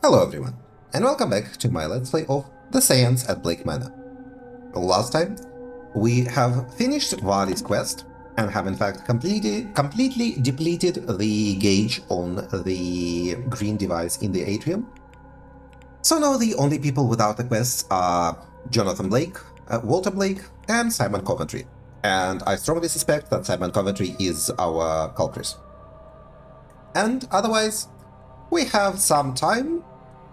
Hello everyone, and welcome back to my Let's Play of the Seance at Blake Manor. Last time, we have finished Vali's quest, and have in fact completely depleted the gauge on the green device in the atrium. So now the only people without the quests are Jonathan Blake, Walter Blake, and Simon Coventry. And I strongly suspect that Simon Coventry is our culprit. And otherwise, we have some time.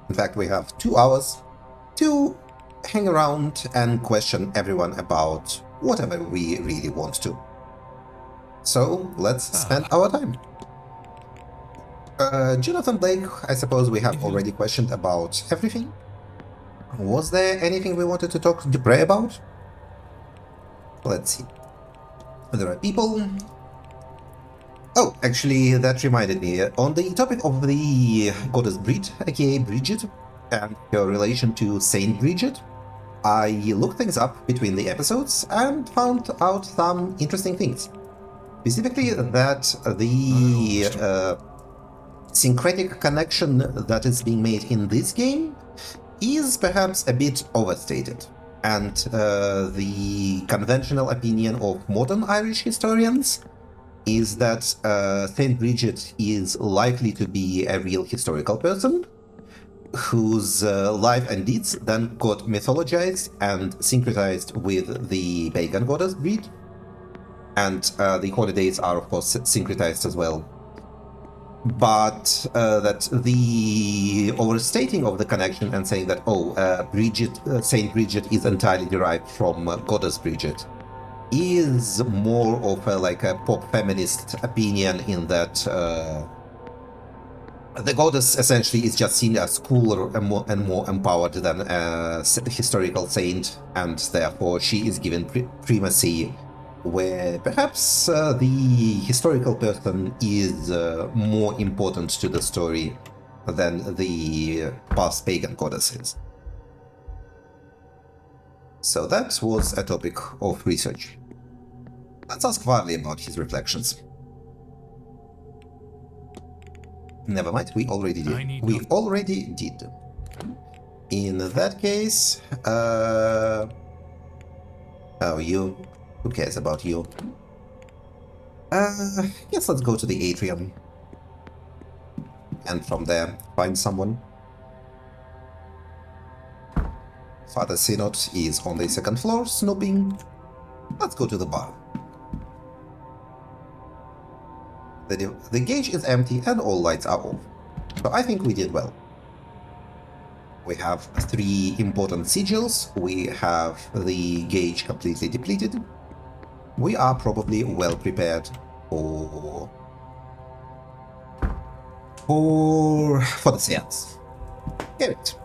In fact, we have 2 hours to hang around and question everyone about whatever we really want to. So let's spend our time. Jonathan Blake, I suppose we have already questioned about everything. Was there anything we wanted to talk to Bray about? Let's see. There are people. Oh, actually, that reminded me. On the topic of the goddess Brit, aka Bridget, and her relation to Saint Bridget, I looked things up between the episodes and found out some interesting things. Specifically, that the syncretic connection that is being made in this game is perhaps a bit overstated. And the conventional opinion of modern Irish historians is that Saint Bridget is likely to be a real historical person whose life and deeds then got mythologized and syncretized with the pagan goddess Brit. And the holidays are, of course, syncretized as well. But that the overstating of the connection and saying that, Saint Bridget is entirely derived from goddess Bridget is more of a pop feminist opinion, in that the goddess essentially is just seen as cooler and more empowered than a historical saint, and therefore she is given primacy, where perhaps the historical person is more important to the story than the past pagan goddesses. So that was a topic of research. Let's ask Varley about his reflections. Never mind, we already did. We already did. In that case, oh, you. Who cares about you? Yes, let's go to the atrium. And from there, find someone. Father Synod is on the 2nd floor, snooping. Let's go to the bar. The gauge is empty and all lights are off, so I think we did well. We have 3 important sigils, we have the gauge completely depleted. We are probably well prepared for the seance. Get it.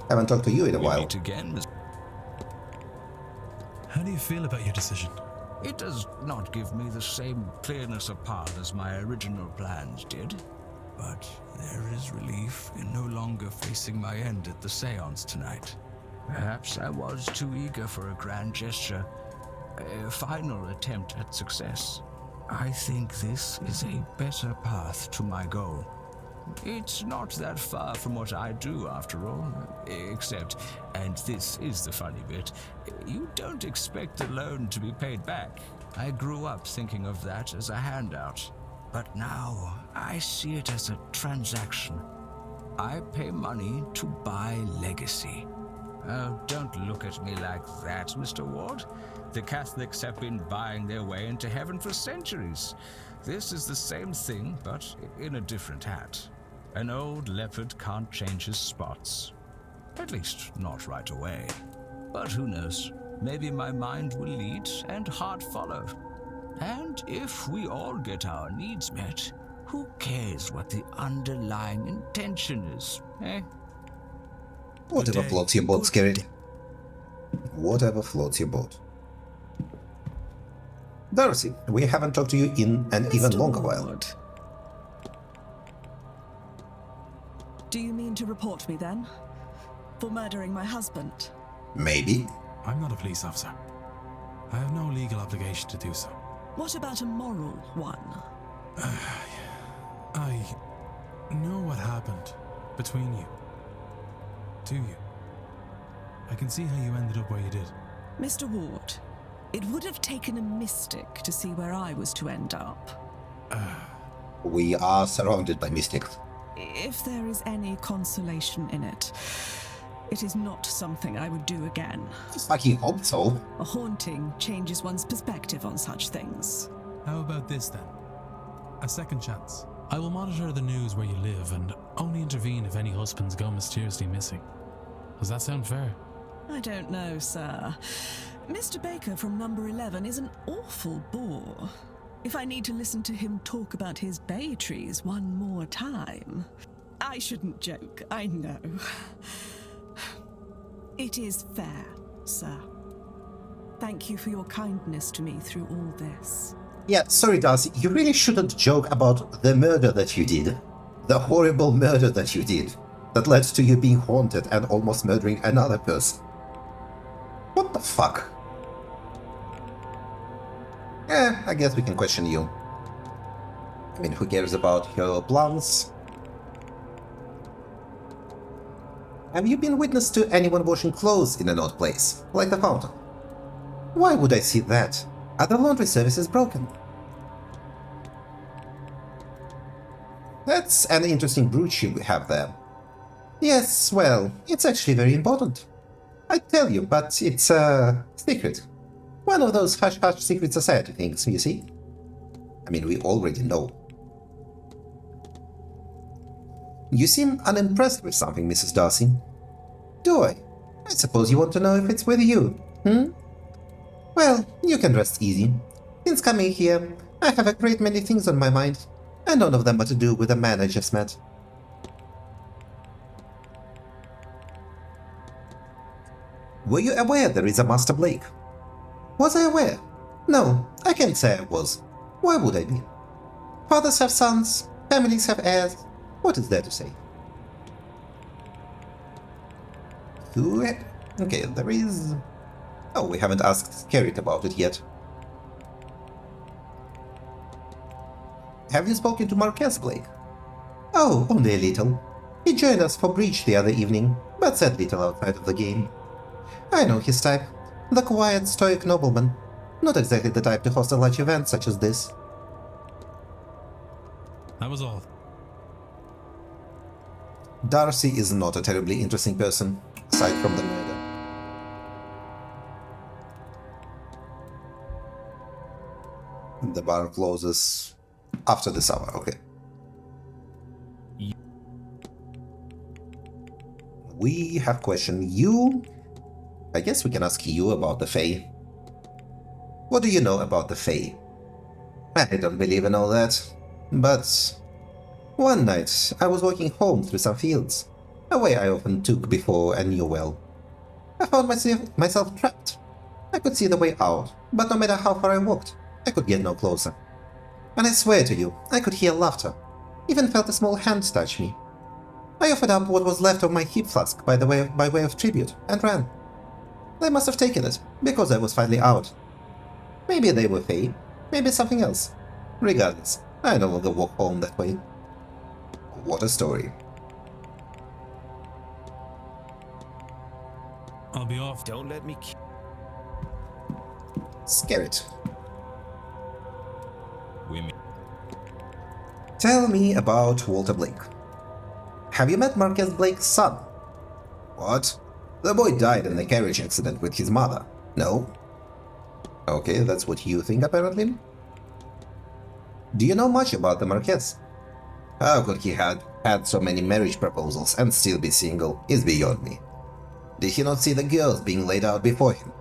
Haven't talked to you in a while. Meet again. How do you feel about your decision? It does not give me the same clearness of path as my original plans did. But there is relief in no longer facing my end at the seance tonight. Perhaps I was too eager for a grand gesture, a final attempt at success. I think this is a better path to my goal. It's not that far from what I do, after all, except, and this is the funny bit, you don't expect the loan to be paid back. I grew up thinking of that as a handout, but now I see it as a transaction. I pay money to buy legacy. Oh, don't look at me like that, Mr. Ward. The Catholics have been buying their way into heaven for centuries. This is the same thing, but in a different hat. An old leopard can't change his spots. At least, not right away. But who knows? Maybe my mind will lead and heart follow. And if we all get our needs met, who cares what the underlying intention is, eh? Whatever floats your boat, Skerrit. Whatever floats your boat. Darcy, we haven't talked to you in an even longer while. Do you mean to report me then? For murdering my husband? Maybe. I'm not a police officer. I have no legal obligation to do so. What about a moral one? I know what happened, between you. To you. I can see how you ended up where you did. Mr. Ward, it would have taken a mystic to see where I was to end up. We are surrounded by mystics. If there is any consolation in it, it is not something I would do again. I fucking hope so. A haunting changes one's perspective on such things. How about this then? A second chance. I will monitor the news where you live and only intervene if any husbands go mysteriously missing. Does that sound fair? I don't know, sir. Mr. Baker from number 11 is an awful bore. If I need to listen to him talk about his bay trees one more time... I shouldn't joke, I know. It is fair, sir. Thank you for your kindness to me through all this. Yeah, sorry Darcy, you really shouldn't joke about the murder that you did. The horrible murder that you did. That led to you being haunted and almost murdering another person. What the fuck? I guess we can question you. I mean, who cares about your plans? Have you been witness to anyone washing clothes in an odd place, like the fountain? Why would I see that? Are the laundry services broken? That's an interesting brooch you have there. Yes, well, it's actually very important. I tell you, but it's a secret. One of those hush-hush secret society things, you see? I mean, we already know. You seem unimpressed with something, Mrs. Darcy. Do I? I suppose you want to know if it's with you, hmm? Well, you can rest easy. Since coming here, I have a great many things on my mind, and none of them are to do with the man I just met. Were you aware there is a Master Blake? Was I aware? No, I can't say I was. Why would I be? Fathers have sons, families have heirs. What is there to say? Who? Okay, there is... Oh, we haven't asked Skerrit about it yet. Have you spoken to Marquess Blake? Oh, only a little. He joined us for bridge the other evening, but said little outside of the game. I know his type. The quiet, stoic nobleman. Not exactly the type to host a large event such as this. That was all. Darcy is not a terribly interesting person, aside from the murder. The bar closes after this hour, okay. We have questioned you. I guess we can ask you about the Fae. What do you know about the Fae? I don't believe in all that, but... One night, I was walking home through some fields, a way I often took before and knew well. I found myself trapped. I could see the way out, but no matter how far I walked, I could get no closer. And I swear to you, I could hear laughter, even felt a small hand touch me. I offered up what was left of my hip flask by way of tribute, and ran. They must have taken it, because I was finally out. Maybe they were Fae, maybe something else. Regardless, I no longer walk home that way. What a story. I'll be off. Don't let me... Skerrit. Women. Tell me about Walter Blake. Have you met Marquess Blake's son? What? The boy died in a carriage accident with his mother. No? Okay, that's what you think apparently. Do you know much about the Marquess? How could he have had so many marriage proposals and still be single is beyond me. Did he not see the girls being laid out before him?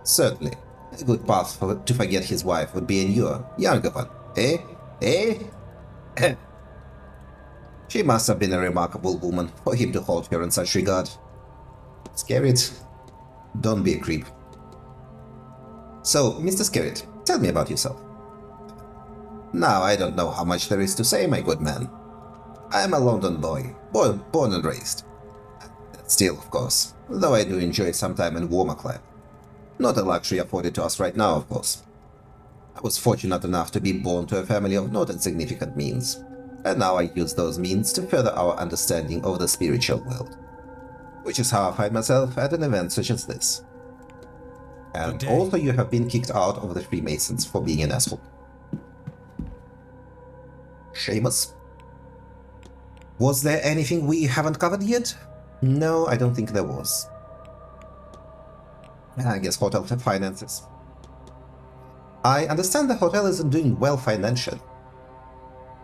Certainly, a good path to forget his wife would be a newer, younger one. Eh? Eh? She must have been a remarkable woman for him to hold her in such regard. Skerrit, don't be a creep. So, Mr. Skerrit, tell me about yourself. Now, I don't know how much there is to say, my good man. I am a London boy, born and raised. Still, of course, though I do enjoy some time in warmer climate. Not a luxury afforded to us right now, of course. I was fortunate enough to be born to a family of not insignificant means. and now I use those means to further our understanding of the spiritual world. Which is how I find myself at an event such as this. And also you have been kicked out of the Freemasons for being an asshole. Seamus? Was there anything we haven't covered yet? No, I don't think there was. I guess hotel finances. I understand the hotel isn't doing well financially.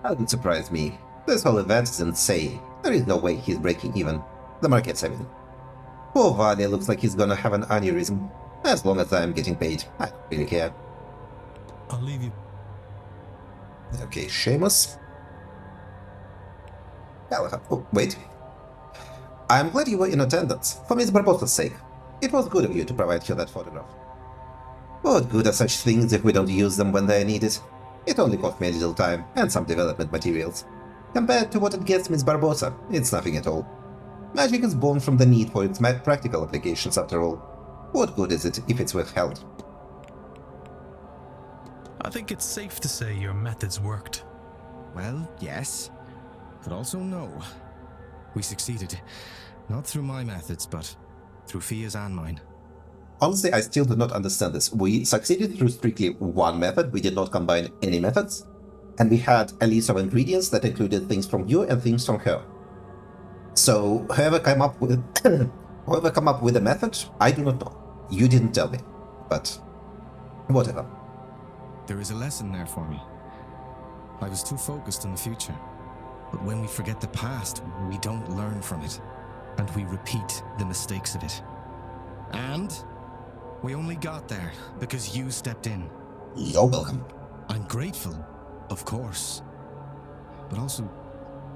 That wouldn't surprise me. This whole event is insane. There is no way he's breaking even. The markets, I mean. Poor Valia looks like he's gonna have an aneurysm. As long as I'm getting paid, I don't really care. I'll leave you. Okay, Seamus. Oh, wait. I'm glad you were in attendance, for Miss Barbosa's sake. It was good of you to provide her that photograph. What good are such things if we don't use them when they're needed? It only cost me a little time and some development materials. Compared to what it gets Miss Barbosa, it's nothing at all. Magic is born from the need for its practical applications after all. What good is it if it's withheld? I think it's safe to say your methods worked. Well, yes, but also no. We succeeded. Not through my methods, but through Fia's and mine. Honestly, I still do not understand this. We succeeded through strictly one method, we did not combine any methods, and we had a list of ingredients that included things from you and things from her. So, whoever came up with the method, I do not know. You didn't tell me, but whatever. There is a lesson there for me. I was too focused on the future. But when we forget the past, we don't learn from it, and we repeat the mistakes of it. And we only got there because you stepped in. You're welcome. I'm grateful, of course, but also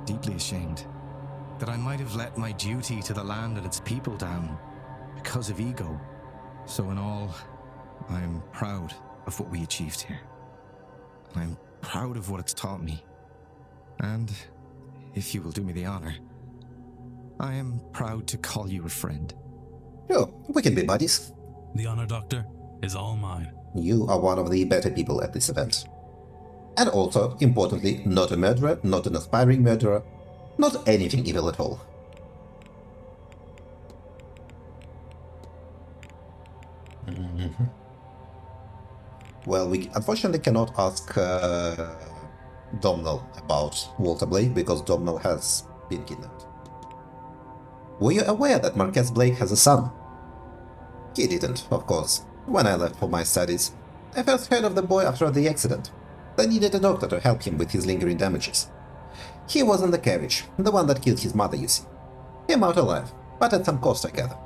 deeply ashamed that I might have let my duty to the land and its people down because of ego. So in all, I'm proud of what we achieved here. I'm proud of what it's taught me. And, if you will do me the honor, I am proud to call you a friend. Sure, we can be buddies. The honor, Doctor, is all mine. You are one of the better people at this event. And also, importantly, not a murderer, not an aspiring murderer, not anything evil at all. Well, we unfortunately cannot ask Domhnall about Walter Blake because Domhnall has been kidnapped. Were you aware that Marquess Blake has a son? He didn't, of course. When I left for my studies, I first heard of the boy after the accident. They needed a doctor to help him with his lingering damages. He was in the carriage, the one that killed his mother, you see. Came out alive, but at some cost, I gather.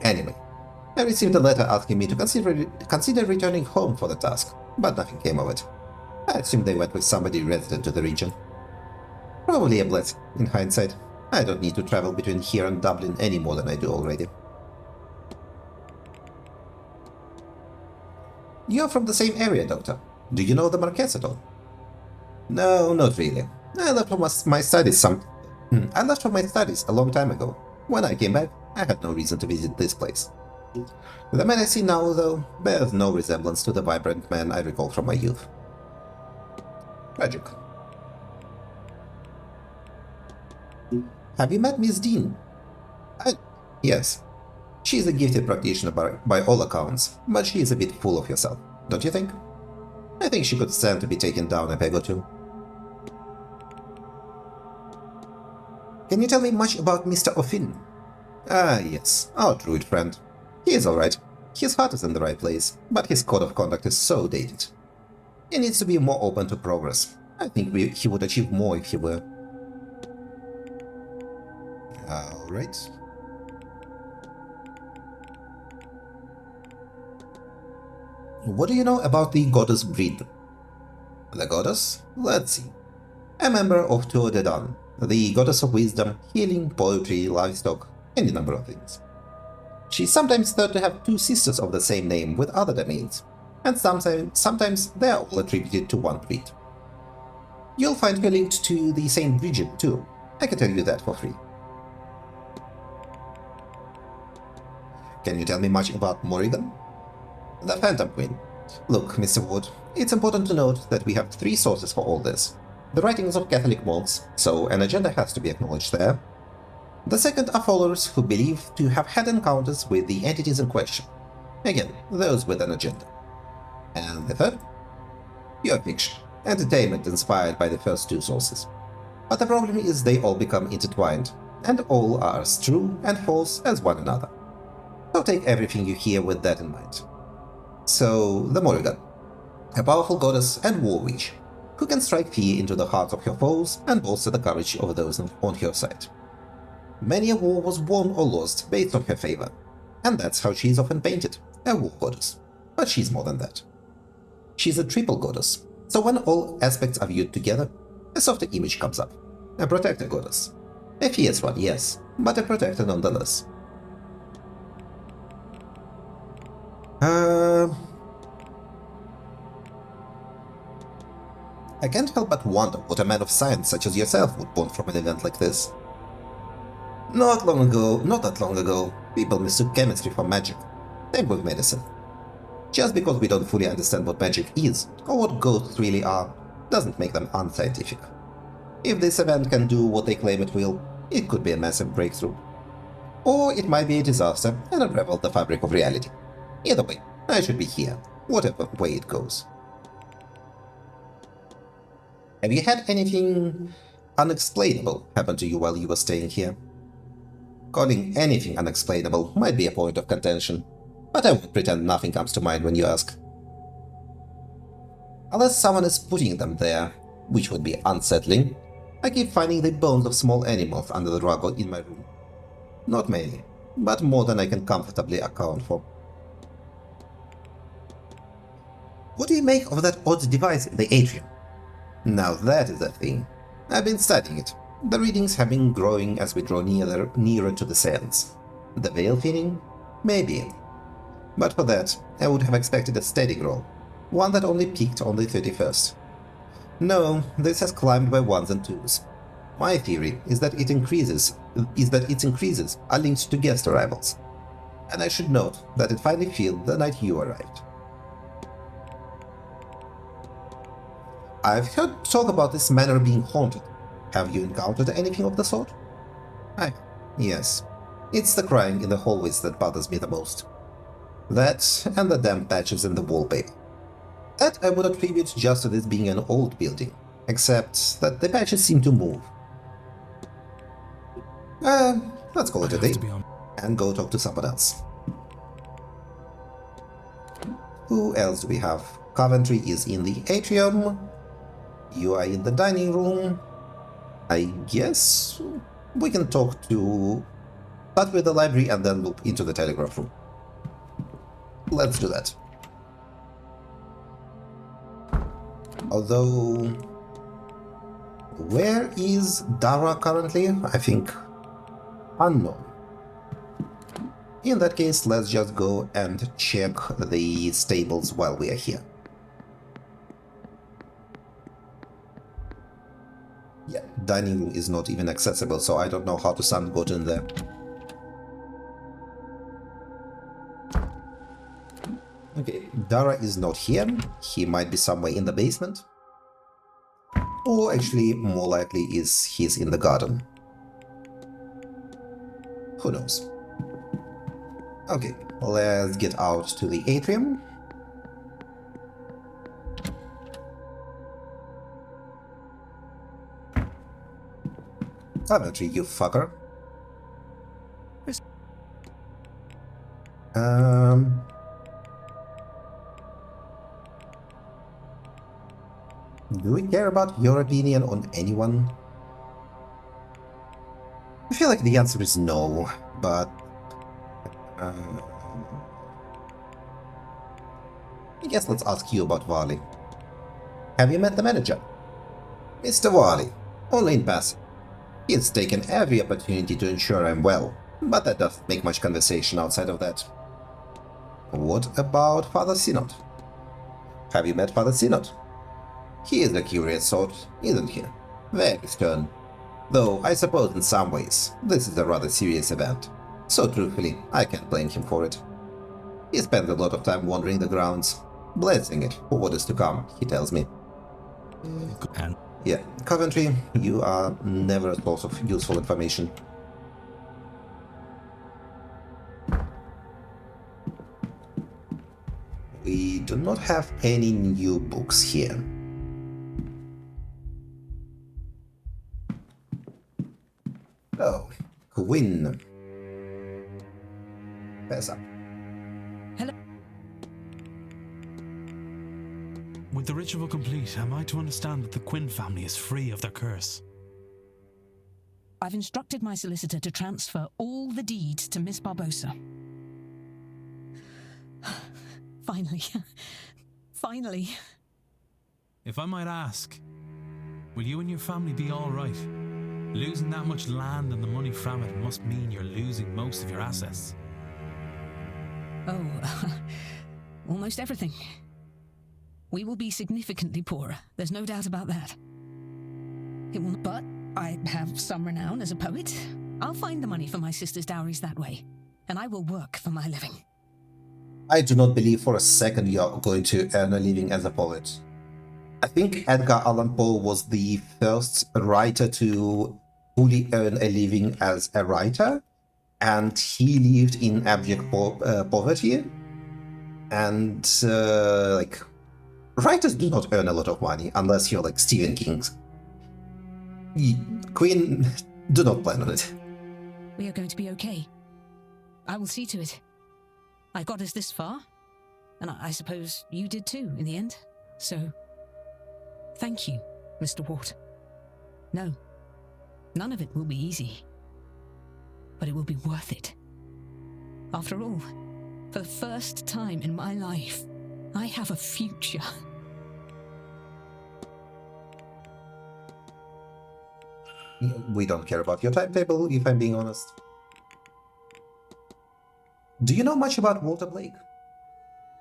Anyway, I received a letter asking me to consider returning home for the task, but nothing came of it. I assumed they went with somebody resident to the region. Probably a blessing, in hindsight. I don't need to travel between here and Dublin any more than I do already. You're from the same area, Doctor. Do you know the Marquess at all? No, not really. I left for my studies a long time ago. When I came back, I had no reason to visit this place. The man I see now, though, bears no resemblance to the vibrant man I recall from my youth. Tragic. Have you met Miss Dean? Yes. She is a gifted practitioner by all accounts, but she is a bit full of herself, don't you think? I think she could stand to be taken down a peg or two. Can you tell me much about Mr. O'Finn? Ah, yes, our druid friend. He is alright. His heart is in the right place, but his code of conduct is so dated. He needs to be more open to progress. I think he would achieve more if he were. Alright. What do you know about the goddess Breed? The goddess? Let's see. A member of Tuor Dedan, the goddess of wisdom, healing, poetry, livestock, any number of things. She's sometimes thought to have two sisters of the same name with other domains, and sometimes they are all attributed to one breed. You'll find her linked to the Saint Bridget too. I can tell you that for free. Can you tell me much about Morrigan? The Phantom Queen. Look, Mr. Wood, it's important to note that we have three sources for all this. the writings of Catholic monks, so an agenda has to be acknowledged there. The second are followers who believe to have had encounters with the entities in question. Again, those with an agenda. And the third? Pure fiction, entertainment inspired by the first two sources. But the problem is they all become intertwined, and all are as true and false as one another. So take everything you hear with that in mind. So, the Morrigan, a powerful goddess and war witch, who can strike fear into the hearts of her foes and bolster the courage of those on her side. Many a war was won or lost based on her favor, and that's how she is often painted, a war goddess. But she's more than that. She's a triple goddess, so when all aspects are viewed together, a softer image comes up. A protector goddess. A fierce one, yes, but a protector nonetheless. I can't help but wonder what a man of science such as yourself would want from an event like this. Not that long ago, people mistook chemistry for magic. Same with medicine. Just because we don't fully understand what magic is, or what ghosts really are, doesn't make them unscientific. If this event can do what they claim it will, it could be a massive breakthrough. Or it might be a disaster and unravel the fabric of reality. Either way, I should be here, whatever way it goes. Have you had anything unexplainable happen to you while you were staying here? Calling anything unexplainable might be a point of contention, but I won't pretend nothing comes to mind when you ask. Unless someone is putting them there, which would be unsettling, I keep finding the bones of small animals under the rug in my room. Not many, but more than I can comfortably account for. What do you make of that odd device in the atrium? Now that is a thing. I've been studying it. The readings have been growing as we draw nearer to the seance. The veil thinning? Maybe. But for that, I would have expected a steady grow, one that only peaked on the 31st. No, this has climbed by ones and twos. My theory is that its increases are linked to guest arrivals. And I should note that it finally filled the night you arrived. I've heard talk about this manor being haunted. Have you encountered anything of the sort? Yes. It's the crying in the hallways that bothers me the most. That and the damp patches in the wallpaper. That I would attribute just to this being an old building, except that the patches seem to move. Let's call it a day and go talk to someone else. Who else do we have? Coventry is in the atrium. You are in the dining room. I guess we can start with the library and then loop into the telegraph room. Let's do that. Although, where is Dara currently? I think unknown. In that case, let's just go and check the stables while we are here. Yeah, dining room is not even accessible, so I don't know how to send got in there. Okay, Dara is not here. He might be somewhere in the basement. Or actually, more likely he's in the garden. Who knows? Okay, let's get out to the atrium. Coventry, you fucker. Do we care about your opinion on anyone? I feel like the answer is no, but... I guess let's ask you about Wally. Have you met the manager? Mr. Wally, only in passing. He's taken every opportunity to ensure I'm well, but that doesn't make much conversation outside of that. What about Father Synod? Have you met Father Synod? He is a curious sort, isn't he? Very stern. Though I suppose in some ways, this is a rather serious event. So truthfully, I can't blame him for it. He spends a lot of time wandering the grounds, blessing it for what is to come, he tells me. Yeah, Coventry, you are never a source of useful information. We do not have any new books here. Oh, Quinn. Pass up. With the ritual complete, am I to understand that the Quinn family is free of their curse? I've instructed my solicitor to transfer all the deeds to Miss Barbosa. Finally. Finally. If I might ask, will you and your family be all right? Losing that much land and the money from it must mean you're losing most of your assets. Oh, almost everything. We will be significantly poorer, there's no doubt about that. But I have some renown as a poet. I'll find the money for my sister's dowries that way, and I will work for my living. I do not believe for a second you're going to earn a living as a poet. I think Edgar Allan Poe was the first writer to fully earn a living as a writer, and he lived in abject poverty. And like, writers do not earn a lot of money unless you're like Stephen King. Queen, do not plan on it. We are going to be okay. I will see to it. I got us this far, and I suppose you did too in the end. So, thank you, Mr. Wart. No, none of it will be easy, but it will be worth it. After all, for the first time in my life, I have a future. We don't care about your timetable, if I'm being honest. Do you know much about Walter Blake?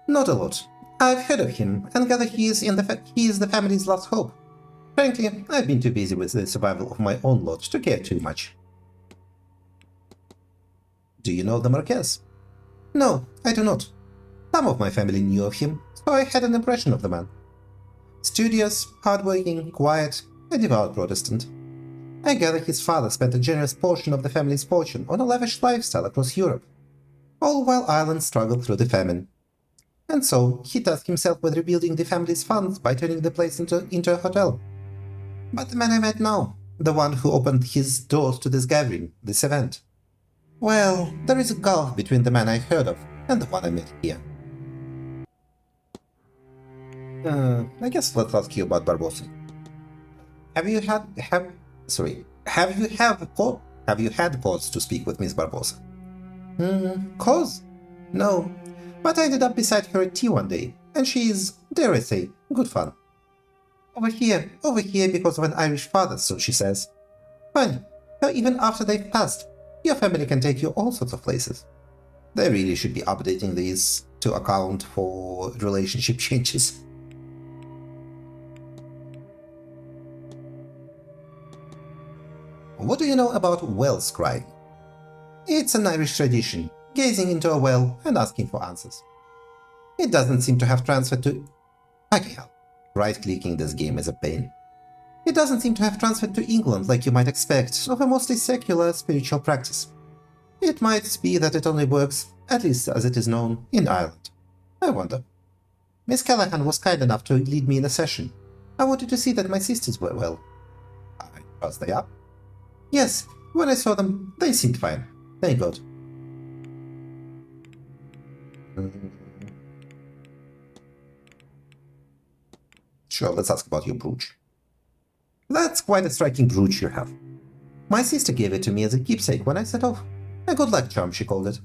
Not a lot. I've heard of him, and gather he is the family's last hope. Frankly, I've been too busy with the survival of my own lot to care too much. Do you know the Marquess? No, I do not. Some of my family knew of him, so I had an impression of the man. Studious, hardworking, quiet, a devout Protestant. I gather his father spent a generous portion of the family's fortune on a lavish lifestyle across Europe, all while Ireland struggled through the famine. And so he tasked himself with rebuilding the family's funds by turning the place into a hotel. But the man I met now, the one who opened his doors to this gathering, this event, well, there is a gulf between the man I heard of and the one I met here. I guess let's ask you about Barbosa. Have you had cause to speak with Miss Barbosa? Cause? No, but I ended up beside her at tea one day, and she is, dare I say, good fun. Over here because of an Irish father, so she says. Fine, now even after they've passed, your family can take you all sorts of places. They really should be updating these to account for relationship changes. What do you know about well scrying? It's an Irish tradition, gazing into a well and asking for answers. It doesn't seem to have transferred to... Okay, hell. Right-clicking this game is a pain. It doesn't seem to have transferred to England like you might expect of a mostly secular spiritual practice. It might be that it only works, at least as it is known, in Ireland. I wonder. Miss Callahan was kind enough to lead me in a session. I wanted to see that my sisters were well. I trust they are. Yes, when I saw them, they seemed fine. Thank God. Sure, let's ask about your brooch. That's quite a striking brooch you have. My sister gave it to me as a keepsake when I set off. A good luck charm, she called it.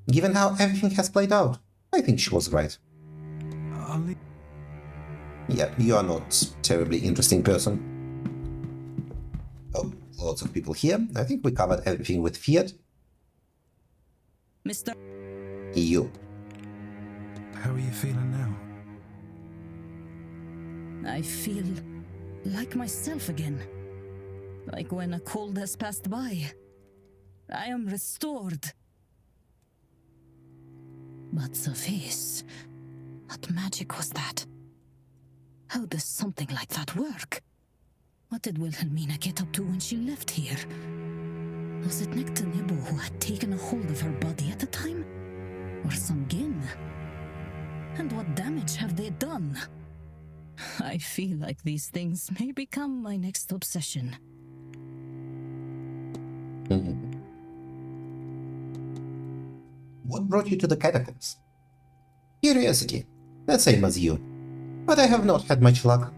Given how everything has played out, I think she was right. Yeah, you are not a terribly interesting person. Oh, lots of people here. I think we covered everything with Fiat. Mr. You. How are you feeling now? I feel like myself again. Like when a cold has passed by. I am restored. But Sophie, what magic was that? How does something like that work? What did Wilhelmina get up to when she left here? Was it Nectanebo who had taken a hold of her body at the time? Or Sungin? And what damage have they done? I feel like these things may become my next obsession. What brought you to the catacombs? Curiosity, the same as you. But I have not had much luck.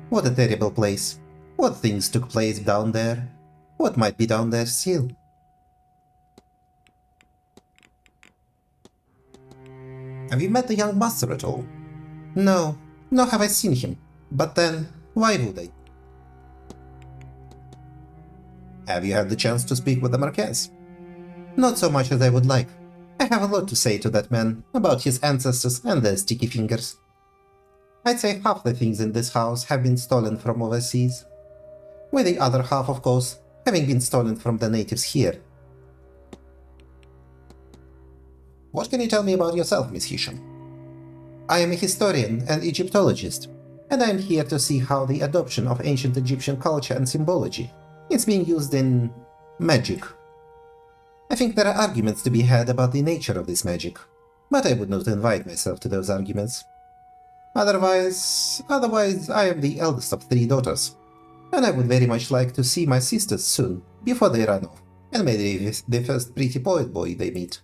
What a terrible place. What things took place down there? What might be down there still? Have you met the young master at all? No, nor have I seen him. But then, why would I? Have you had the chance to speak with the Marquess? Not so much as I would like. I have a lot to say to that man about his ancestors and their sticky fingers. I'd say half the things in this house have been stolen from overseas, with the other half, of course, having been stolen from the natives here. What can you tell me about yourself, Miss Hisham? I am a historian and Egyptologist, and I am here to see how the adoption of ancient Egyptian culture and symbology is being used in magic. I think there are arguments to be had about the nature of this magic, but I would not invite myself to those arguments. Otherwise, I am the eldest of 3 daughters, and I would very much like to see my sisters soon, before they run off, and marry the first pretty poet boy they meet.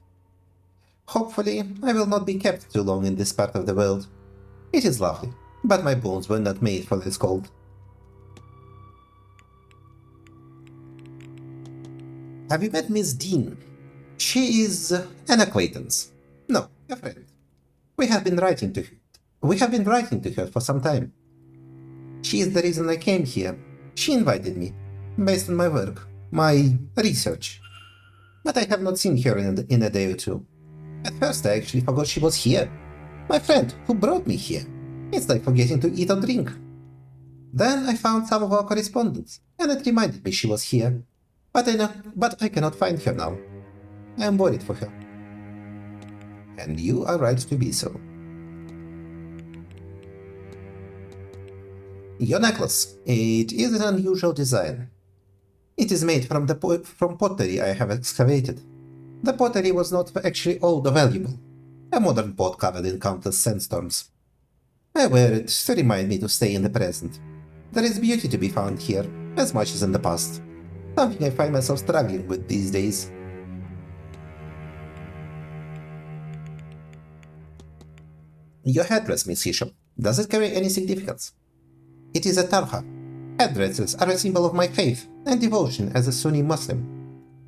Hopefully, I will not be kept too long in this part of the world. It is lovely, but my bones were not made for this cold. Have you met Miss Dean? She is an acquaintance. No, a friend. We have been writing to her for some time. She is the reason I came here. She invited me, based on my work, my research. But I have not seen her in a day or two. At first I actually forgot she was here. My friend, who brought me here. It's like forgetting to eat or drink. Then I found some of our correspondence, and it reminded me she was here. But I cannot find her now. I am worried for her. And you are right to be so. Your necklace. It is an unusual design. It is made from pottery I have excavated. The pottery was not actually old or valuable. A modern pot covered in countless sandstorms. I wear it to remind me to stay in the present. There is beauty to be found here, as much as in the past. Something I find myself struggling with these days. Your headdress, Miss Hisham, does it carry any significance? It is a tarha. Headdresses are a symbol of my faith and devotion as a Sunni Muslim.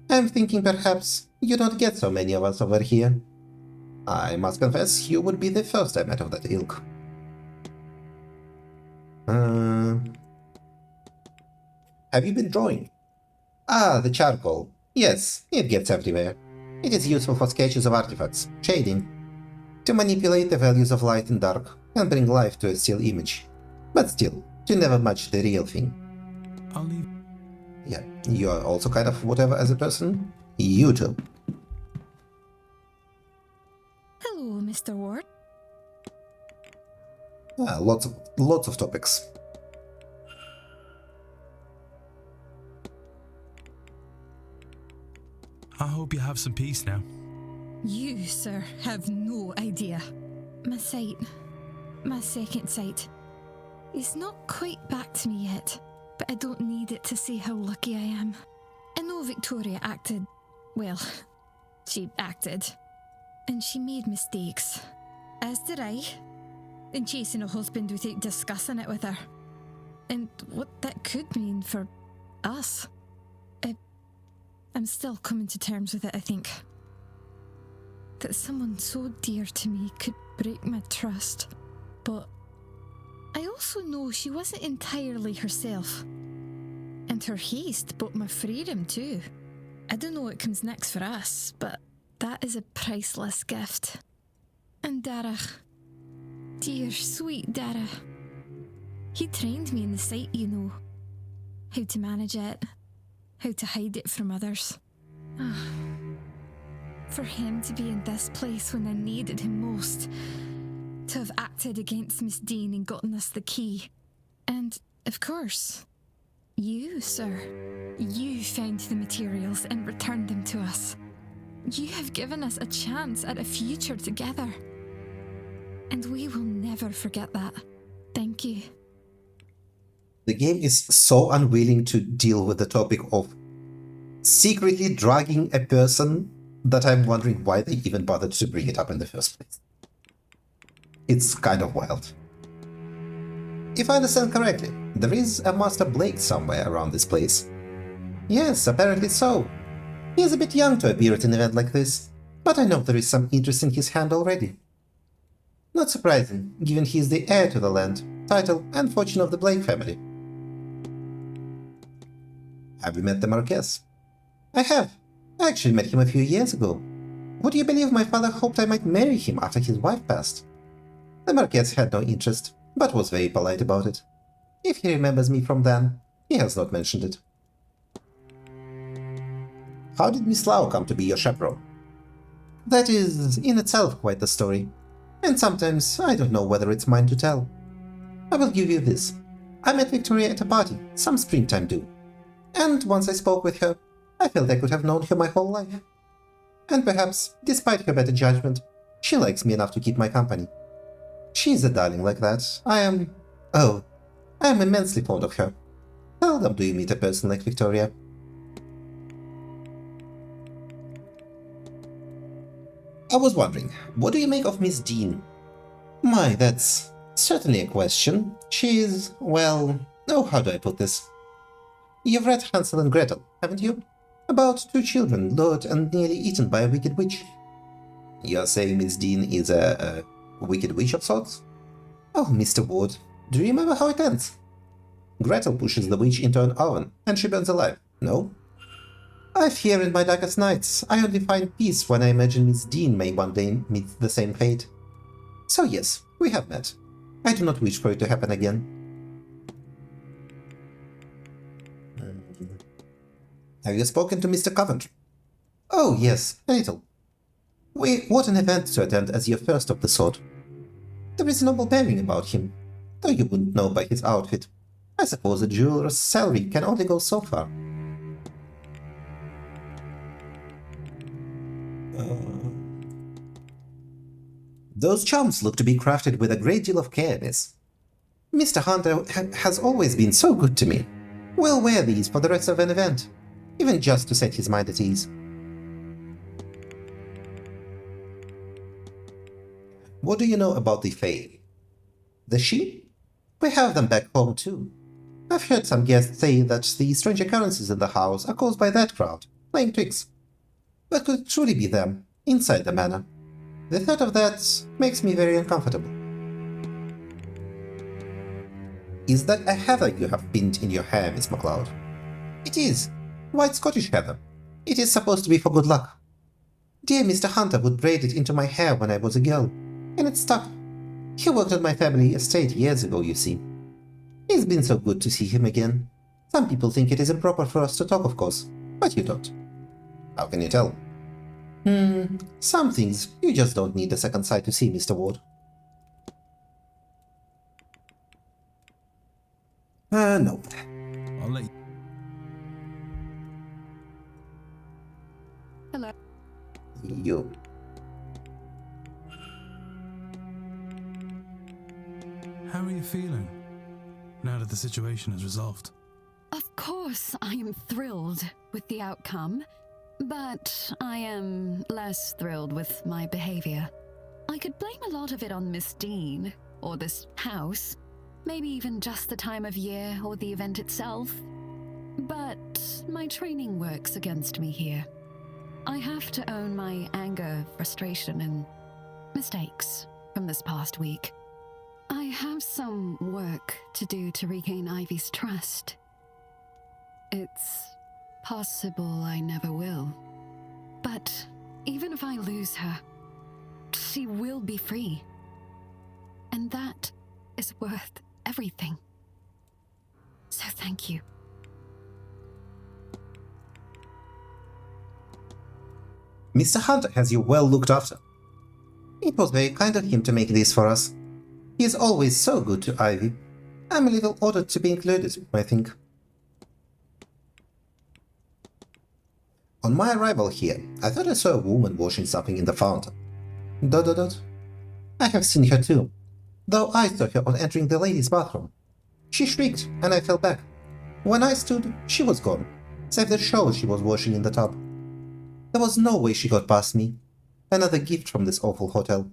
I am thinking perhaps you don't get so many of us over here. I must confess, you would be the first I met of that ilk. Have you been drawing? Ah, the charcoal. Yes, it gets everywhere. It is useful for sketches of artifacts, shading, to manipulate the values of light and dark, and bring life to a still image. But still, to never match the real thing. I'll leave. Yeah, you are also kind of whatever as a person. You too. Hello, Mr. Ward. Lots of topics. I hope you have some peace now. You, sir, have no idea. My sight, my second sight, is not quite back to me yet, but I don't need it to say how lucky I am. I know Victoria acted, well, she acted, and she made mistakes, as did I, in chasing a husband without discussing it with her, and what that could mean for us. I'm still coming to terms with it, I think. That someone so dear to me could break my trust. But I also know she wasn't entirely herself. And her haste brought my freedom too. I don't know what comes next for us, but that is a priceless gift. And Dara, dear sweet Dara, he trained me in the sight, you know. How to manage it. How to hide it from others. For him to be in this place when I needed him most. To have acted against Miss Dean and gotten us the key. And, of course, You, sir. You found the materials and returned them to us. You have given us a chance at a future together. And we will never forget that. Thank you. The game is so unwilling to deal with the topic of secretly drugging a person that I'm wondering why they even bothered to bring it up in the first place. It's kind of wild. If I understand correctly, there is a Master Blake somewhere around this place. Yes, apparently so. He is a bit young to appear at an event like this, but I know there is some interest in his hand already. Not surprising, given he is the heir to the land, title, and fortune of the Blake family. Have you met the Marquess? I have. I actually met him a few years ago. Would you believe my father hoped I might marry him after his wife passed? The Marquess had no interest, but was very polite about it. If he remembers me from then, he has not mentioned it. How did Miss Lau come to be your chaperone? That is, in itself, quite the story. And sometimes I don't know whether it's mine to tell. I will give you this. I met Victoria at a party, some springtime do. And once I spoke with her, I felt I could have known her my whole life. And perhaps, despite her better judgment, she likes me enough to keep my company. She's a darling like that. I am immensely fond of her. Seldom do you meet a person like Victoria. I was wondering, what do you make of Miss Dean? My, that's certainly a question. She's, well, how do I put this? You've read Hansel and Gretel, haven't you? About two children lured and nearly eaten by a wicked witch. You're saying Miss Dean is a wicked witch of sorts? Oh, Mr. Ward, do you remember how it ends? Gretel pushes the witch into an oven, and she burns alive, no? I fear in my darkest nights I only find peace when I imagine Miss Dean may one day meet the same fate. So yes, we have met. I do not wish for it to happen again. Have you spoken to Mr. Coventry? Oh yes, a little. What an event to attend as your first of the sort. There is noble bearing about him, though you wouldn't know by his outfit. I suppose a jeweler's salary can only go so far. Those charms look to be crafted with a great deal of care, miss. Mr. Hunter has always been so good to me. We'll wear these for the rest of an event, even just to set his mind at ease. What do you know about the Fae? The sheep? We have them back home too. I've heard some guests say that the strange occurrences in the house are caused by that crowd, playing tricks. But could it truly be them, inside the manor? The thought of that makes me very uncomfortable. Is that a heather you have pinned in your hair, Miss MacLeod? It is. White Scottish heather. It is supposed to be for good luck. Dear Mr. Hunter would braid it into my hair when I was a girl, and it stuck. He worked on my family estate years ago, you see. It's been so good to see him again. Some people think it is improper for us to talk, of course, but you don't. How can you tell? Some things you just don't need a second sight to see, Mr. Ward. No. I'll let you. Hello. You. How are you feeling now that the situation is resolved? Of course, I am thrilled with the outcome, but I am less thrilled with my behavior. I could blame a lot of it on Miss Dean, or this house, maybe even just the time of year or the event itself. But my training works against me here. I have to own my anger, frustration, and mistakes from this past week. I have some work to do to regain Ivy's trust. It's possible I never will. But even if I lose her, she will be free. And that is worth everything. So thank you. Mr. Hunter has you well looked after. It was very kind of him to make this for us. He is always so good to Ivy. I'm a little honored to be included, I think. On my arrival here, I thought I saw a woman washing something in the fountain. ... I have seen her too, though I saw her on entering the ladies' bathroom. She shrieked, and I fell back. When I stood, she was gone, save the shawl she was washing in the tub. There was no way she got past me. Another gift from this awful hotel.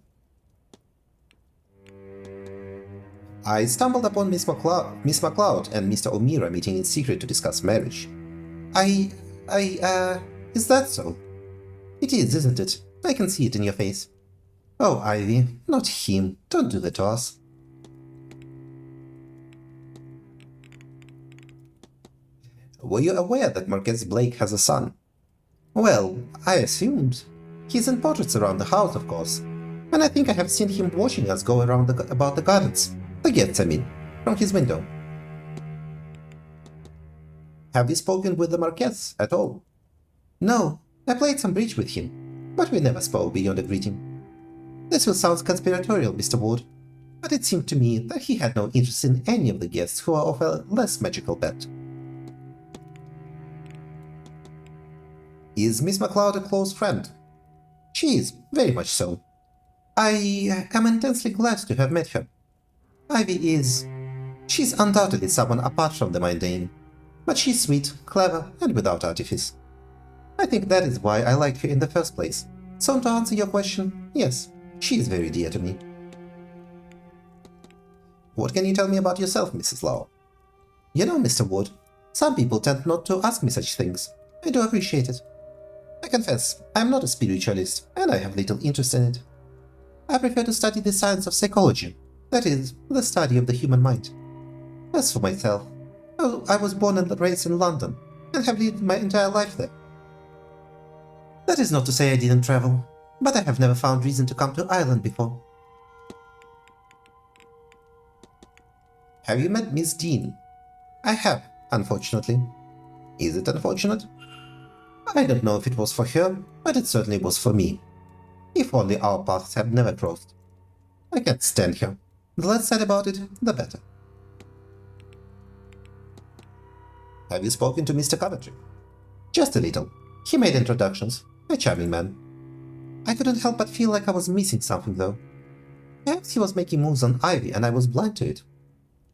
I stumbled upon Miss MacLeod and Mr. O'Meara meeting in secret to discuss marriage. Is that so? It is, isn't it? I can see it in your face. Oh, Ivy, not him. Don't do that to us. Were you aware that Marquess Blake has a son? Well, I assumed. He's in portraits around the house, of course. And I think I have seen him watching us go around about the gardens. The guests, I mean, from his window. Have you spoken with the Marquess at all? No, I played some bridge with him, but we never spoke beyond a greeting. This will sound conspiratorial, Mr. Ward, but it seemed to me that he had no interest in any of the guests who are of a less magical bent. Is Miss MacLeod a close friend? She is, very much so. I am intensely glad to have met her. Ivy is... She's undoubtedly someone apart from the mundane, but she's sweet, clever, and without artifice. I think that is why I liked her in the first place. So to answer your question, yes, she is very dear to me. What can you tell me about yourself, Mrs. Lau? You know, Mr. Wood, some people tend not to ask me such things. I do appreciate it. I confess, I am not a spiritualist, and I have little interest in it. I prefer to study the science of psychology, that is, the study of the human mind. As for myself, well, I was born and raised in London, and have lived my entire life there. That is not to say I didn't travel, but I have never found reason to come to Ireland before. Have you met Miss Dean? I have, unfortunately. Is it unfortunate? I don't know if it was for her, but it certainly was for me. If only our paths had never crossed. I can't stand her. The less said about it, the better. Have you spoken to Mr. Coventry? Just a little. He made introductions. A charming man. I couldn't help but feel like I was missing something, though. Perhaps he was making moves on Ivy and I was blind to it.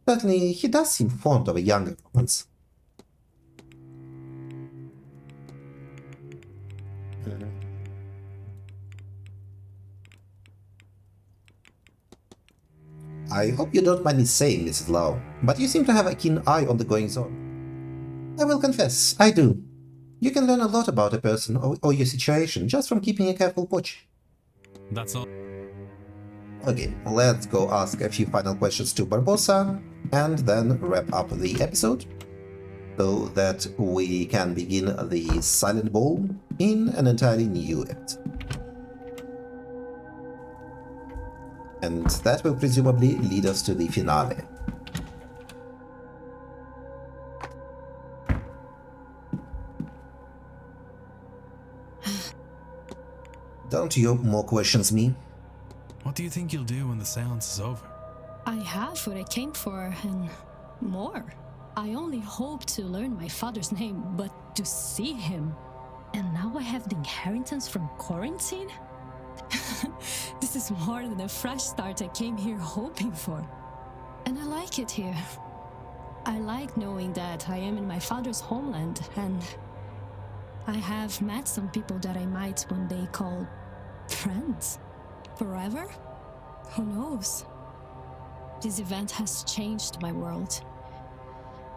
Certainly, he does seem fond of a younger romance. I hope you don't mind me saying, Mrs. Lau, but you seem to have a keen eye on the goings-on. I will confess, I do. You can learn a lot about a person or your situation just from keeping a careful watch. That's all. Okay, let's go ask a few final questions to Barbossa, and then wrap up the episode, so that we can begin the Silent Ball in an entirely new episode. And that will presumably lead us to the finale. Don't you more questions me? What do you think you'll do when the seance is over? I have what I came for, and more. I only hope to learn my father's name, but to see him. And now I have the inheritance from quarantine? This is more than a fresh start I came here hoping for. And I like it here. I like knowing that I am in my father's homeland, and I have met some people that I might one day call friends. Forever? Who knows? This event has changed my world,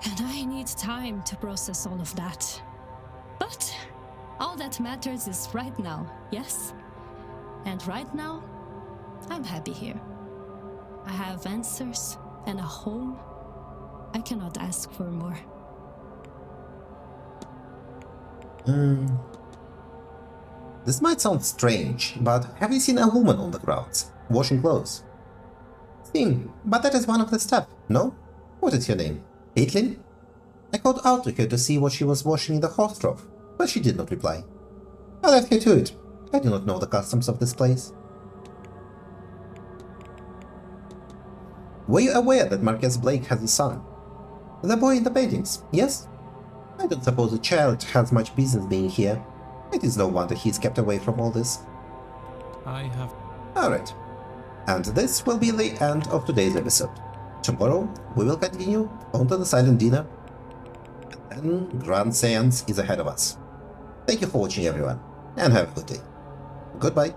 and I need time to process all of that. But all that matters is right now, yes? And right now, I'm happy here. I have answers and a home. I cannot ask for more. This might sound strange, but have you seen a woman on the grounds, washing clothes? Seen, but that is one of the staff, no? What is your name? Caitlin? I called out to her to see what she was washing in the horse trough, but she did not reply. I left her to it. I do not know the customs of this place. Were you aware that Marquess Blake has a son? The boy in the paintings, yes? I don't suppose a child has much business being here, It is no wonder he's kept away from all this. I have. Alright. And this will be the end of today's episode. Tomorrow, we will continue on to the Silent Dinner, and then Grand Seance is ahead of us. Thank you for watching, everyone, and have a good day. Goodbye.